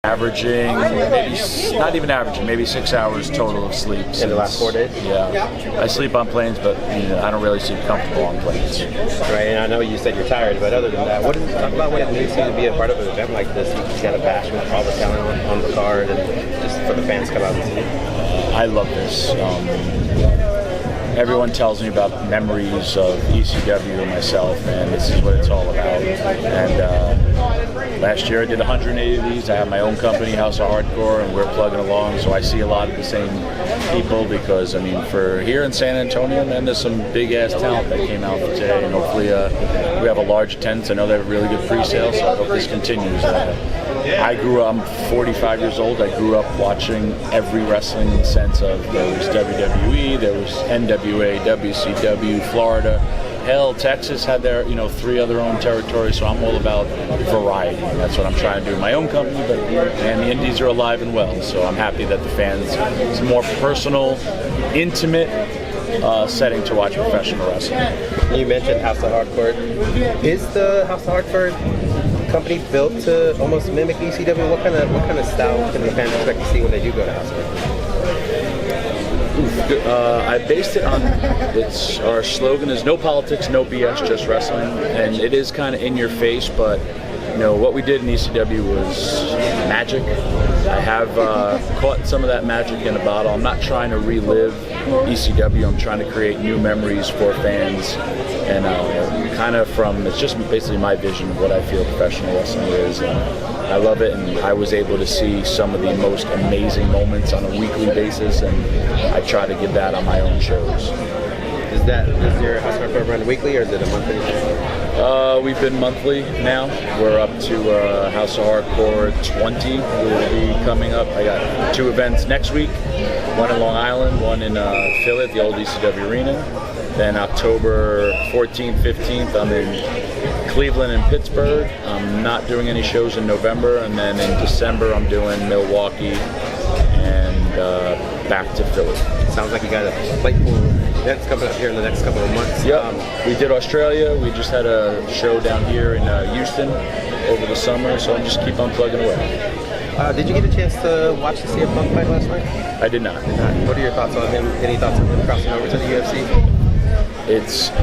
Averaging, not even averaging, maybe 6 hours total of sleep. In the last 4 days? Yeah. I sleep on planes, but I don't really sleep comfortable on planes. Right, and I know you said you're tired, but other than that, talk about what it means to you to be a part of an event like this. You just got a bash with all the talent on the card and just for the fans to come out and see. I love this. Everyone tells me about memories of ECW and myself, and this is what it's all about. And last year I did 180 of these. I have my own company, House of Hardcore, and we're plugging along. So I see a lot of the same people because, for here in San Antonio, man, there's some big-ass talent that came out today. And hopefully we have a large attendance. I know they have a really good pre-sale, so I hope this continues. I'm 45 years old. I grew up watching every wrestling in the sense of there was WWE, there was NWA, WCW, Florida. Hell, Texas had their, 3 other own territories, so I'm all about variety. And that's what I'm trying to do in my own company, but and the indies are alive and well, so I'm happy that the fans, it's a more personal, intimate setting to watch professional wrestling. You mentioned House of Hardcore. Is the House of Hardcore company built to almost mimic ECW? What kind of style can the fans expect to see when they do go to House of Hardcore? I based it on our slogan is no politics, no BS, just wrestling, and it is kind of in your face, but what we did in ECW was magic. I have caught some of that magic in a bottle. I'm not trying to relive ECW. I'm trying to create new memories for fans, and it's just basically my vision of what I feel professional wrestling is. I love it, and I was able to see some of the most amazing moments on a weekly basis, and I try to give that on my own shows. Is your House of Hardcore run weekly, or is it a monthly thing? We've been monthly now. We're up to House of Hardcore 20. We'll be coming up. I got 2 events next week, one in Long Island, one in Philly at the old ECW Arena. Then October 14th, 15th, I'm in Cleveland and Pittsburgh. I'm not doing any shows in November, and then in December I'm doing Milwaukee and back to Philly. Sounds like you got a plate full events coming up here in the next couple of months. Yeah, we did Australia. We just had a show down here in Houston over the summer, so I just keep on plugging away. Did you get a chance to watch the CM Punk fight last night? I did not. What are your thoughts on him? Any thoughts on him crossing over to the UFC?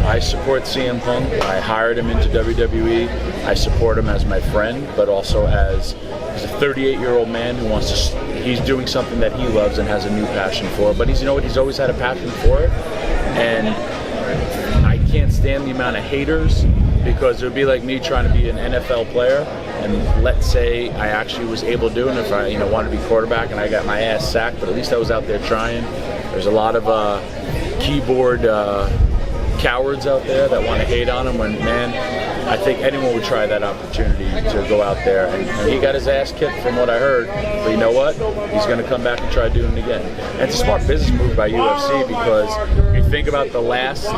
I support CM Punk. I hired him into WWE. I support him as my friend, but also as he's a 38-year-old man who he's doing something that he loves and has a new passion for. But he's always had a passion for it. And I can't stand the amount of haters, because it would be like me trying to be an NFL player, and let's say I actually was able to do it if I wanted to be quarterback and I got my ass sacked, but at least I was out there trying. There's a lot of keyboard cowards out there that want to hate on him, when, man, I think anyone would try that opportunity to go out there, and he got his ass kicked from what I heard, but you know what? He's going to come back and try doing it again. And it's a smart business move by UFC, because if you think about the last 3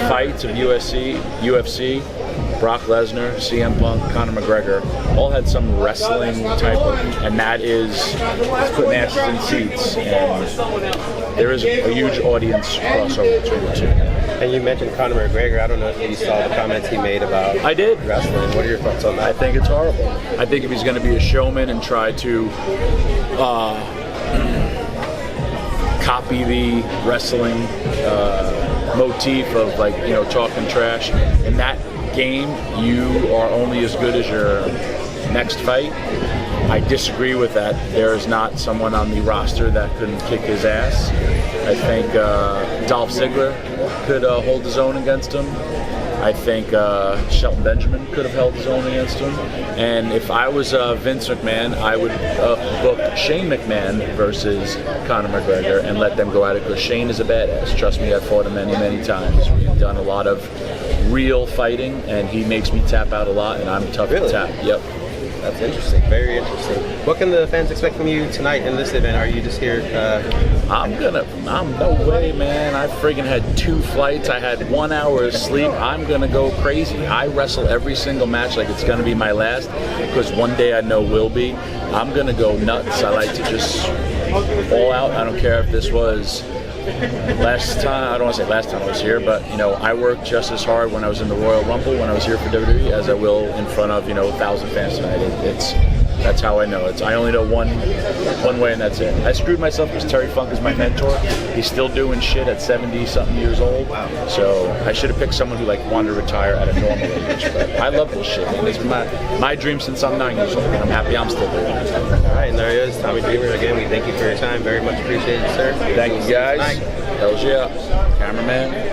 fights of UFC, Brock Lesnar, CM Punk, Conor McGregor, all had some wrestling type of, and that is putting asses in seats, and there is a huge audience crossover between the two. And you mentioned Conor McGregor. I don't know if you saw the comments he made about wrestling. What are your thoughts on that? I think it's horrible. I think if he's going to be a showman and try to copy the wrestling motif of talking trash, in that game you are only as good as your next fight. I disagree with that. There is not someone on the roster that couldn't kick his ass. I think Dolph Ziggler could hold his own against him. I think Shelton Benjamin could have held his own against him. And if I was Vince McMahon, I would book Shane McMahon versus Conor McGregor and let them go at it, because Shane is a badass. Trust me, I've fought him many, many times. We've done a lot of real fighting, and he makes me tap out a lot, and I'm tough to tap. Yep. That's interesting. Very interesting. What can the fans expect from you tonight in this event? Are you just here? I'm no way, man. I friggin' had 2 flights. I had 1 hour of sleep. I'm gonna go crazy. I wrestle every single match like it's gonna be my last, because one day I know will be. I'm gonna go nuts. I like to just all out. I don't care if this was last time, I don't want to say last time I was here, but, you know, I worked just as hard when I was in the Royal Rumble, when I was here for WWE, as I will in front of, you know, 1,000 fans tonight. That's how I know. I only know one way, and that's it. I screwed myself because Terry Funk is my mentor. He's still doing shit at 70-something years old. Wow. So I should have picked someone who like wanted to retire at a normal age. But I love this shit, man. It's my dream since I'm 9 years old, and I'm happy I'm still doing it. All right, and there he is, Tommy Dreamer. Again, we thank you for your time. Very much appreciated, sir. Thank you, guys. Hells yeah. Cameraman.